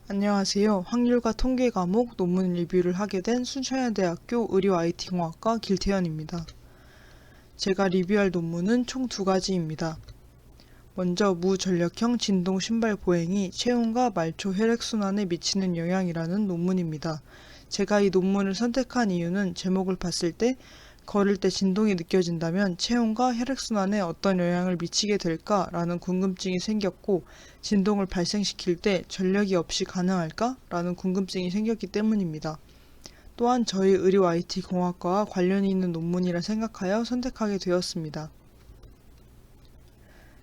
안녕하세요. 확률과 통계 과목 논문 리뷰를 하게 된 순천향대학교 의료-IT공학과 길태현입니다. 제가 리뷰할 논문은 총 두 가지입니다. 먼저 무전력형 진동 신발 보행이 체온과 말초 혈액순환에 미치는 영향이라는 논문입니다. 제가 이 논문을 선택한 이유는 제목을 봤을 때 걸을 때 진동이 느껴진다면 체온과 혈액순환에 어떤 영향을 미치게 될까라는 궁금증이 생겼고, 진동을 발생시킬 때 전력이 없이 가능할까라는 궁금증이 생겼기 때문입니다. 또한 저희 의료 IT 공학과와 관련이 있는 논문이라 생각하여 선택하게 되었습니다.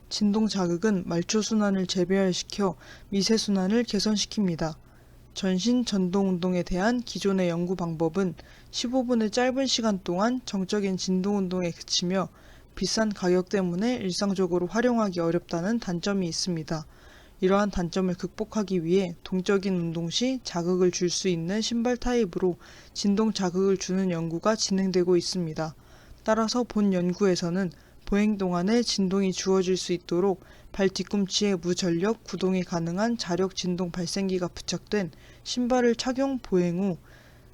진동 자극은 말초 순환을 재배열시켜 미세 순환을 개선시킵니다. 전신 전동 운동에 대한 기존의 연구 방법은 15분의 짧은 시간 동안 정적인 진동 운동에 그치며 비싼 가격 때문에 일상적으로 활용하기 어렵다는 단점이 있습니다. 이러한 단점을 극복하기 위해 동적인 운동 시 자극을 줄 수 있는 신발 타입으로 진동 자극을 주는 연구가 진행되고 있습니다. 따라서 본 연구에서는 보행 동안에 진동이 주어질 수 있도록 발 뒤꿈치에 무전력 구동이 가능한 자력 진동 발생기가 부착된 신발을 착용 보행 후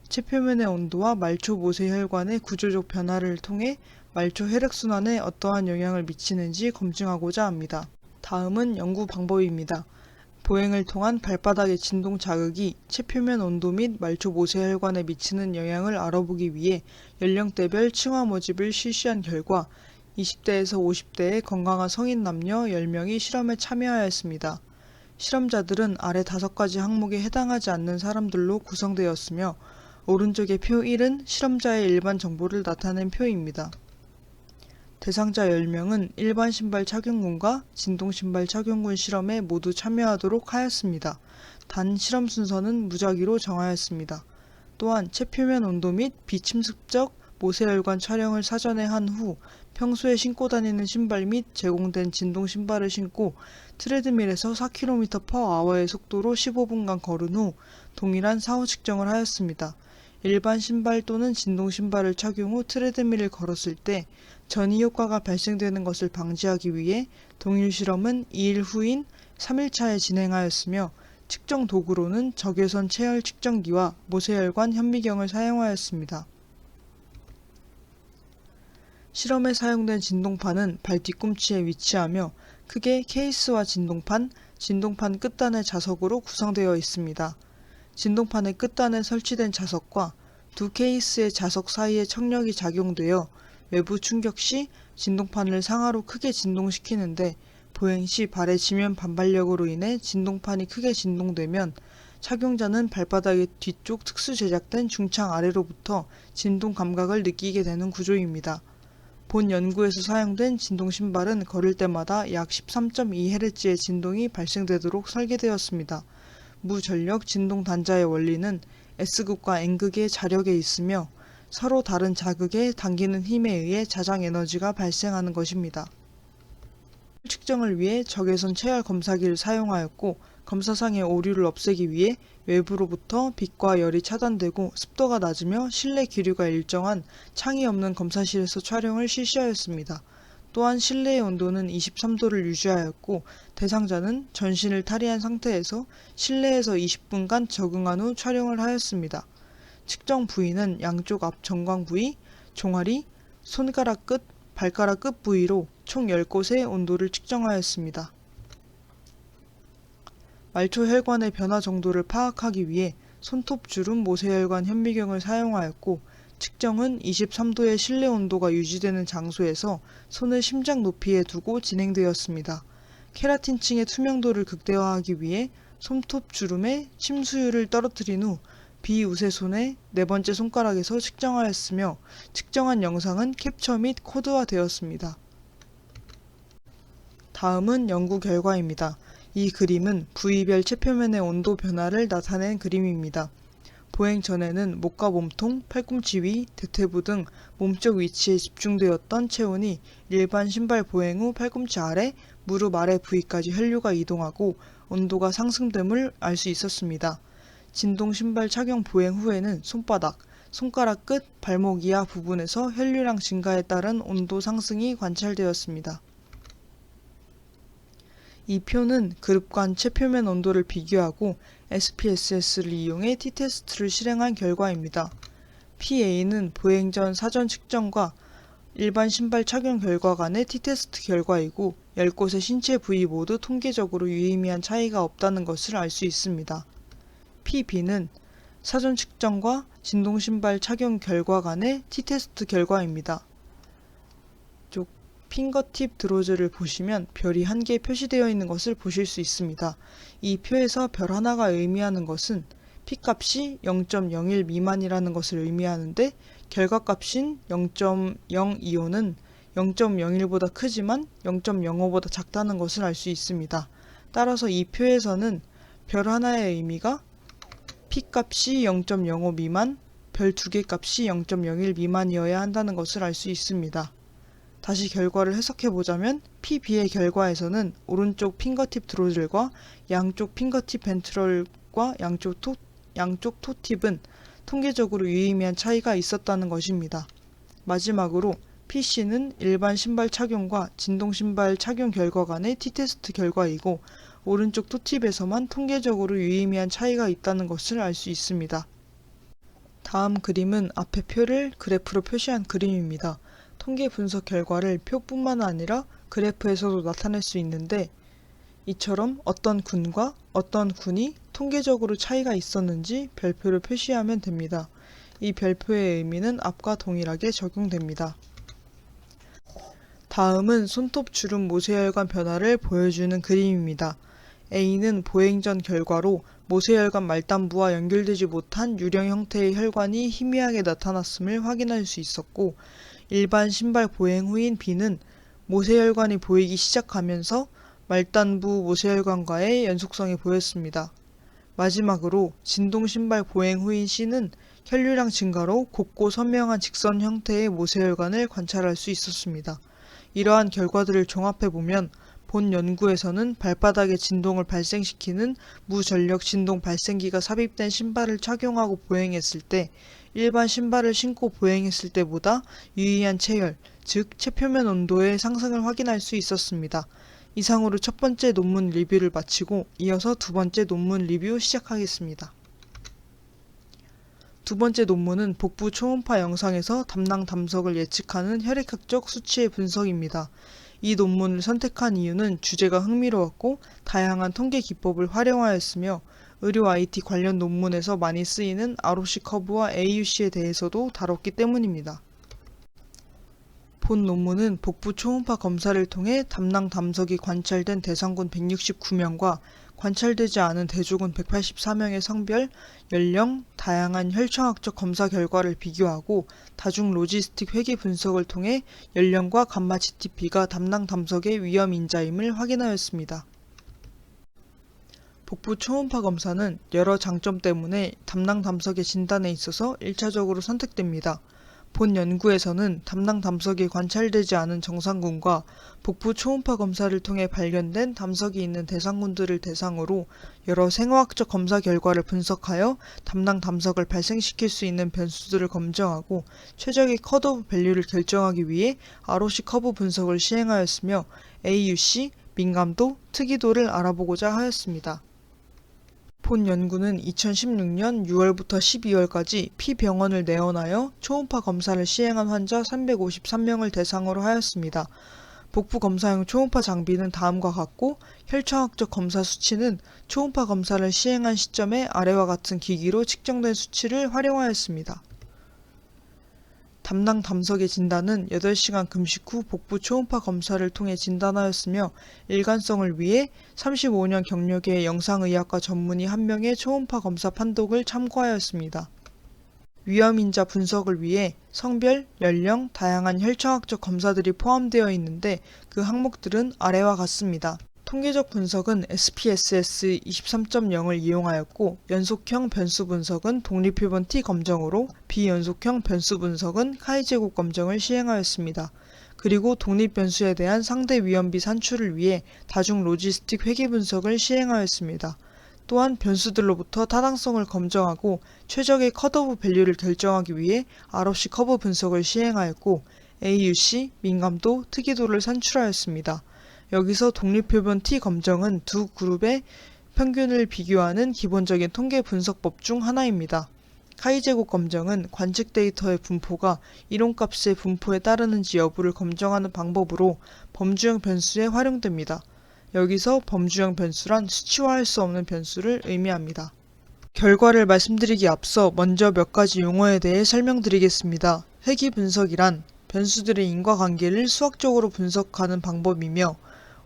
체표면의 온도와 말초 모세 혈관의 구조적 변화를 통해 말초 혈액순환에 어떠한 영향을 미치는지 검증하고자 합니다. 다음은 연구 방법입니다. 보행을 통한 발바닥의 진동 자극이 체표면 온도 및 말초 모세 혈관에 미치는 영향을 알아보기 위해 연령대별 층화 모집을 실시한 결과 20대에서 50대의 건강한 성인 남녀 10명이 실험에 참여하였습니다. 실험자들은 아래 5가지 항목에 해당하지 않는 사람들로 구성되었으며, 오른쪽의 표 1은 실험자의 일반 정보를 나타낸 표입니다. 대상자 10명은 일반 신발 착용군과 진동 신발 착용군 실험에 모두 참여하도록 하였습니다. 단 실험 순서는 무작위로 정하였습니다. 또한 체표면 온도 및 비침습적 모세혈관 촬영을 사전에 한 후 평소에 신고 다니는 신발 및 제공된 진동 신발을 신고 트레드밀에서 4km/h의 속도로 15분간 걸은 후 동일한 사후 측정을 하였습니다. 일반 신발 또는 진동 신발을 착용 후 트레드밀을 걸었을 때 전이 효과가 발생되는 것을 방지하기 위해 동일 실험은 2일 후인 3일차에 진행하였으며, 측정 도구로는 적외선 체열 측정기와 모세혈관 현미경을 사용하였습니다. 실험에 사용된 진동판은 발 뒤꿈치에 위치하며 크게 케이스와 진동판, 진동판 끝단의 자석으로 구성되어 있습니다. 진동판의 끝단에 설치된 자석과 두 케이스의 자석 사이에 청력이 작용되어 외부 충격 시 진동판을 상하로 크게 진동시키는데, 보행 시 발의 지면 반발력으로 인해 진동판이 크게 진동되면 착용자는 발바닥의 뒤쪽 특수 제작된 중창 아래로부터 진동 감각을 느끼게 되는 구조입니다. 본 연구에서 사용된 진동 신발은 걸을 때마다 약 13.2Hz의 진동이 발생되도록 설계되었습니다. 무전력 진동 단자의 원리는 S극과 N극의 자력에 있으며 서로 다른 자극에 당기는 힘에 의해 자장 에너지가 발생하는 것입니다. 측정을 위해 적외선 체열 검사기를 사용하였고, 검사상의 오류를 없애기 위해 외부로부터 빛과 열이 차단되고 습도가 낮으며 실내 기류가 일정한 창이 없는 검사실에서 촬영을 실시하였습니다. 또한 실내의 온도는 23도를 유지하였고, 대상자는 전신을 탈의한 상태에서 실내에서 20분간 적응한 후 촬영을 하였습니다. 측정 부위는 양쪽 앞 정광 부위, 종아리, 손가락 끝, 발가락 끝 부위로 총 10곳의 온도를 측정하였습니다. 말초 혈관의 변화 정도를 파악하기 위해 손톱 주름 모세혈관 현미경을 사용하였고, 측정은 23도의 실내 온도가 유지되는 장소에서 손을 심장 높이에 두고 진행되었습니다. 케라틴층의 투명도를 극대화하기 위해 손톱 주름의 침수율을 떨어뜨린 후 비우세손의 4번째 손가락에서 측정하였으며, 측정한 영상은 캡처 및 코드화되었습니다. 다음은 연구 결과입니다. 이 그림은 부위별 체표면의 온도 변화를 나타낸 그림입니다. 보행 전에는 목과 몸통, 팔꿈치 위, 대퇴부 등 몸쪽 위치에 집중되었던 체온이 일반 신발 보행 후 팔꿈치 아래, 무릎 아래 부위까지 혈류가 이동하고 온도가 상승됨을 알 수 있었습니다. 진동 신발 착용 보행 후에는 손바닥, 손가락 끝, 발목 이하 부분에서 혈류량 증가에 따른 온도 상승이 관찰되었습니다. 이 표는 그룹 간 체표면 온도를 비교하고 SPSS를 이용해 t테스트를 실행한 결과입니다. PA는 보행 전 사전 측정과 일반 신발 착용 결과 간의 t테스트 결과이고 10곳의 신체 부위 모두 통계적으로 유의미한 차이가 없다는 것을 알 수 있습니다. PB는 사전 측정과 진동 신발 착용 결과 간의 t테스트 결과입니다. 쪽 핑거팁 드로즈를 보시면 별이 한 개 표시되어 있는 것을 보실 수 있습니다. 이 표에서 별 하나가 의미하는 것은 P값이 0.01 미만이라는 것을 의미하는데 결과값인 0.025는 0.01보다 크지만 0.05보다 작다는 것을 알 수 있습니다. 따라서 이 표에서는 별 하나의 의미가 P값이 0.05 미만, 별 두 개 값이 0.01 미만이어야 한다는 것을 알 수 있습니다. 다시 결과를 해석해보자면 PB의 결과에서는 오른쪽 핑거팁 드로즐과 양쪽 핑거팁 벤트럴과 양쪽 토팁은 통계적으로 유의미한 차이가 있었다는 것입니다. 마지막으로 PC는 일반 신발 착용과 진동 신발 착용 결과 간의 t테스트 결과이고 오른쪽 토팁에서만 통계적으로 유의미한 차이가 있다는 것을 알 수 있습니다. 다음 그림은 앞의 표를 그래프로 표시한 그림입니다. 통계 분석 결과를 표뿐만 아니라 그래프에서도 나타낼 수 있는데 이처럼 어떤 군과 어떤 군이 통계적으로 차이가 있었는지 별표를 표시하면 됩니다. 이 별표의 의미는 앞과 동일하게 적용됩니다. 다음은 손톱 주름 모세혈관 변화를 보여주는 그림입니다. A는 보행 전 결과로 모세혈관 말단부와 연결되지 못한 유령 형태의 혈관이 희미하게 나타났음을 확인할 수 있었고 일반 신발 보행 후인 B는 모세혈관이 보이기 시작하면서 말단부 모세혈관과의 연속성이 보였습니다. 마지막으로 진동 신발 보행 후인 C는 혈류량 증가로 곱고 선명한 직선 형태의 모세혈관을 관찰할 수 있었습니다. 이러한 결과들을 종합해보면 본 연구에서는 발바닥에 진동을 발생시키는 무전력 진동 발생기가 삽입된 신발을 착용하고 보행했을 때 일반 신발을 신고 보행했을 때보다 유의한 체열, 즉 체표면 온도의 상승을 확인할 수 있었습니다. 이상으로 첫 번째 논문 리뷰를 마치고 이어서 두 번째 논문 리뷰 시작하겠습니다. 두 번째 논문은 복부 초음파 영상에서 담낭 담석을 예측하는 혈액학적 수치의 분석입니다. 이 논문을 선택한 이유는 주제가 흥미로웠고 다양한 통계 기법을 활용하였으며 의료 IT 관련 논문에서 많이 쓰이는 ROC 커브와 AUC에 대해서도 다뤘기 때문입니다. 본 논문은 복부 초음파 검사를 통해 담낭 담석이 관찰된 대상군 169명과 관찰되지 않은 대조군 184명의 성별, 연령, 다양한 혈청학적 검사 결과를 비교하고 다중 로지스틱 회계 분석을 통해 연령과 감마 GTP가 담낭 담석의 위험 인자임을 확인하였습니다. 복부 초음파 검사는 여러 장점 때문에 담낭 담석의 진단에 있어서 1차적으로 선택됩니다. 본 연구에서는 담낭 담석이 관찰되지 않은 정상군과 복부 초음파 검사를 통해 발견된 담석이 있는 대상군들을 대상으로 여러 생화학적 검사 결과를 분석하여 담낭 담석을 발생시킬 수 있는 변수들을 검증하고 최적의 컷오프 밸류를 결정하기 위해 ROC 커브 분석을 시행하였으며 AUC, 민감도, 특이도를 알아보고자 하였습니다. 본 연구는 2016년 6월부터 12월까지 P병원을 내원하여 초음파 검사를 시행한 환자 353명을 대상으로 하였습니다. 복부 검사용 초음파 장비는 다음과 같고 혈청학적 검사 수치는 초음파 검사를 시행한 시점에 아래와 같은 기기로 측정된 수치를 활용하였습니다. 담낭 담석의 진단은 8시간 금식 후 복부 초음파 검사를 통해 진단하였으며 일관성을 위해 35년 경력의 영상의학과 전문의 1명의 초음파 검사 판독을 참고하였습니다. 위험인자 분석을 위해 성별, 연령, 다양한 혈청학적 검사들이 포함되어 있는데 그 항목들은 아래와 같습니다. 통계적 분석은 SPSS 23.0을 이용하였고 연속형 변수 분석은 독립표본 T 검정으로 비연속형 변수 분석은 카이 제곱 검정을 시행하였습니다. 그리고 독립 변수에 대한 상대 위험비 산출을 위해 다중 로지스틱 회계 분석을 시행하였습니다. 또한 변수들로부터 타당성을 검증하고 최적의 컷오프 밸류를 결정하기 위해 ROC 커브 분석을 시행하였고 AUC, 민감도, 특이도를 산출하였습니다. 여기서 독립표본 T 검정은 두 그룹의 평균을 비교하는 기본적인 통계 분석법 중 하나입니다. 카이제곱 검정은 관측 데이터의 분포가 이론값의 분포에 따르는지 여부를 검증하는 방법으로 범주형 변수에 활용됩니다. 여기서 범주형 변수란 수치화할 수 없는 변수를 의미합니다. 결과를 말씀드리기 앞서 먼저 몇 가지 용어에 대해 설명드리겠습니다. 회귀 분석이란 변수들의 인과관계를 수학적으로 분석하는 방법이며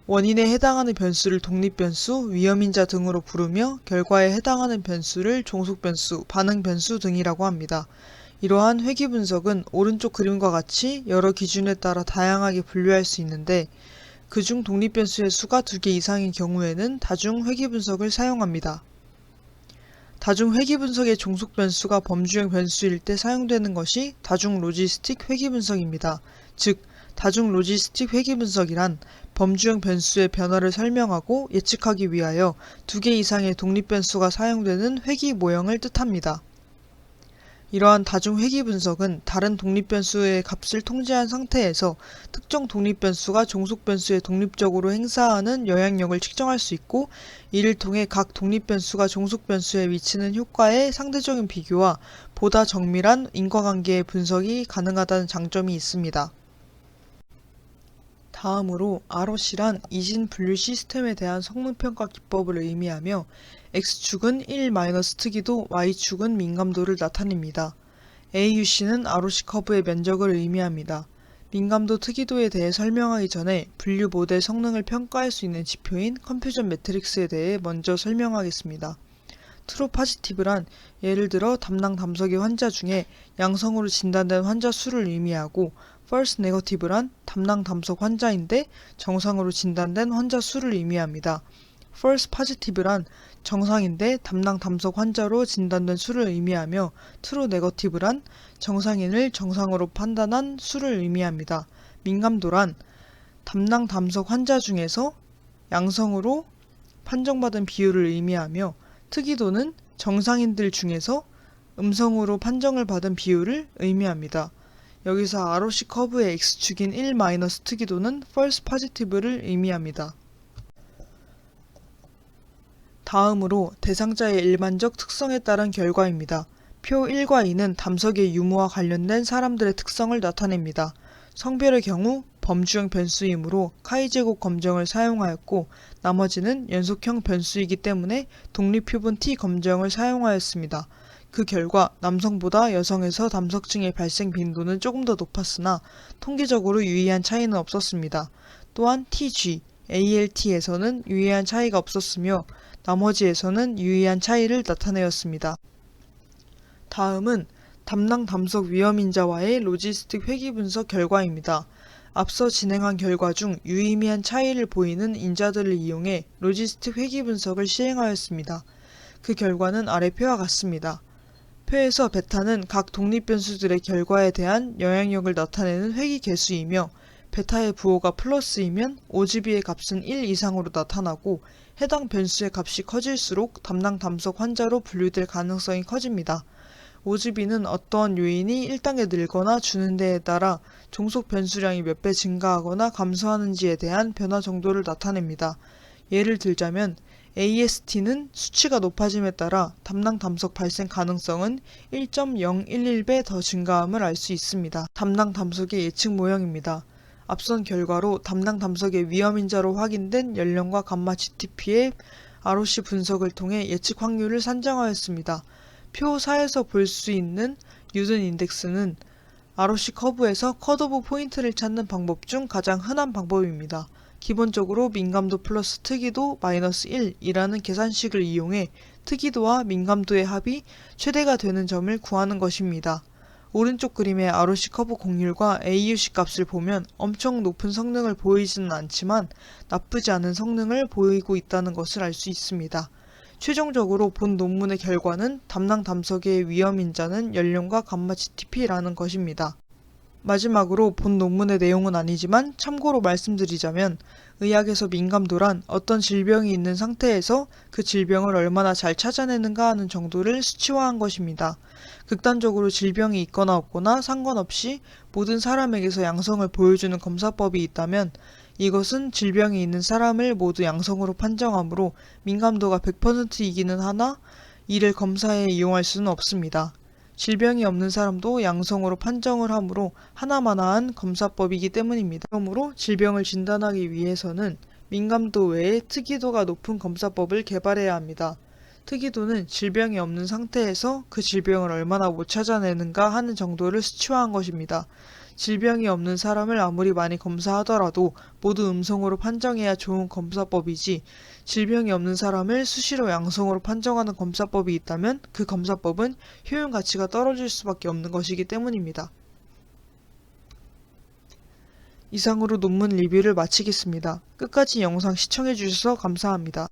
원인에 해당하는 변수를 독립변수, 위험인자 등으로 부르며 결과에 해당하는 변수를 종속변수, 반응변수 등이라고 합니다. 이러한 회귀 분석은 오른쪽 그림과 같이 여러 기준에 따라 다양하게 분류할 수 있는데 그중 독립변수의 수가 2개 이상인 경우에는 다중 회귀 분석을 사용합니다. 다중 회귀 분석의 종속 변수가 범주형 변수일 때 사용되는 것이 다중 로지스틱 회귀 분석입니다. 즉, 다중 로지스틱 회귀 분석이란 범주형 변수의 변화를 설명하고 예측하기 위하여 2개 이상의 독립 변수가 사용되는 회귀 모형을 뜻합니다. 이러한 다중 회귀 분석은 다른 독립 변수의 값을 통제한 상태에서 특정 독립 변수가 종속 변수에 독립적으로 행사하는 영향력을 측정할 수 있고 이를 통해 각 독립 변수가 종속 변수에 미치는 효과의 상대적인 비교와 보다 정밀한 인과관계의 분석이 가능하다는 장점이 있습니다. 다음으로 ROC란 이진 분류 시스템에 대한 성능평가 기법을 의미하며 X축은 1- 특이도, Y축은 민감도를 나타냅니다. AUC는 ROC 커브의 면적을 의미합니다. 민감도 특이도에 대해 설명하기 전에 분류 모델 성능을 평가할 수 있는 지표인 컨퓨전 매트릭스에 대해 먼저 설명하겠습니다. 트루 파지티브란 예를 들어 담낭 담석의 환자 중에 양성으로 진단된 환자 수를 의미하고 false negative란 담낭 담석 환자인데 정상으로 진단된 환자 수를 의미합니다. false positive란 정상인데 담낭 담석 환자로 진단된 수를 의미하며 true negative란 정상인을 정상으로 판단한 수를 의미합니다. 민감도란 담낭 담석 환자 중에서 양성으로 판정받은 비율을 의미하며 특이도는 정상인들 중에서 음성으로 판정을 받은 비율을 의미합니다. 여기서 ROC 커브의 X축인 1- 특이도는 false positive를 의미합니다. 다음으로 대상자의 일반적 특성에 따른 결과입니다. 표 1과 2는 담석의 유무와 관련된 사람들의 특성을 나타냅니다. 성별의 경우 범주형 변수이므로 카이제곱 검정을 사용하였고 나머지는 연속형 변수이기 때문에 독립표본 T 검정을 사용하였습니다. 그 결과 남성보다 여성에서 담석증의 발생 빈도는 조금 더 높았으나 통계적으로 유의한 차이는 없었습니다. 또한 TG, ALT에서는 유의한 차이가 없었으며 나머지에서는 유의한 차이를 나타내었습니다. 다음은 담낭 담석 위험인자와의 로지스틱 회귀 분석 결과입니다. 앞서 진행한 결과 중 유의미한 차이를 보이는 인자들을 이용해 로지스틱 회귀 분석을 시행하였습니다. 그 결과는 아래 표와 같습니다. 표에서 베타는 각 독립 변수들의 결과에 대한 영향력을 나타내는 회귀 개수이며 베타의 부호가 플러스이면 OGB의 값은 1 이상으로 나타나고 해당 변수의 값이 커질수록 담낭 담석 환자로 분류될 가능성이 커집니다. OGB는 어떠한 요인이 1단계 늘거나 주는 데에 따라 종속 변수량이 몇 배 증가하거나 감소하는지에 대한 변화 정도를 나타냅니다. 예를 들자면 AST는 수치가 높아짐에 따라 담낭 담석 발생 가능성은 1.011배 더 증가함을 알 수 있습니다. 담낭 담석의 예측 모형입니다. 앞선 결과로 담낭 담석의 위험인자로 확인된 연령과 감마 GTP의 ROC 분석을 통해 예측 확률을 산정하였습니다. 표 4에서 볼 수 있는 뉴든 인덱스는 ROC 커브에서 컷오프 포인트를 찾는 방법 중 가장 흔한 방법입니다. 기본적으로 민감도 플러스 특이도 마이너스 1이라는 계산식을 이용해 특이도와 민감도의 합이 최대가 되는 점을 구하는 것입니다. 오른쪽 그림의 ROC 커브 곡률과 AUC 값을 보면 엄청 높은 성능을 보이지는 않지만 나쁘지 않은 성능을 보이고 있다는 것을 알 수 있습니다. 최종적으로 본 논문의 결과는 담낭 담석의 위험인자는 연령과 감마 GTP라는 것입니다. 마지막으로 본 논문의 내용은 아니지만 참고로 말씀드리자면 의학에서 민감도란 어떤 질병이 있는 상태에서 그 질병을 얼마나 잘 찾아내는가 하는 정도를 수치화한 것입니다. 극단적으로 질병이 있거나 없거나 상관없이 모든 사람에게서 양성을 보여주는 검사법이 있다면 이것은 질병이 있는 사람을 모두 양성으로 판정하므로 민감도가 100%이기는 하나 이를 검사에 이용할 수는 없습니다. 질병이 없는 사람도 양성으로 판정을 하므로 하나마나한 검사법이기 때문입니다. 그러므로 질병을 진단하기 위해서는 민감도 외에 특이도가 높은 검사법을 개발해야 합니다. 특이도는 질병이 없는 상태에서 그 질병을 얼마나 못 찾아내는가 하는 정도를 수치화한 것입니다. 질병이 없는 사람을 아무리 많이 검사하더라도 모두 음성으로 판정해야 좋은 검사법이지, 질병이 없는 사람을 수시로 양성으로 판정하는 검사법이 있다면 그 검사법은 효용 가치가 떨어질 수밖에 없는 것이기 때문입니다. 이상으로 논문 리뷰를 마치겠습니다. 끝까지 영상 시청해주셔서 감사합니다.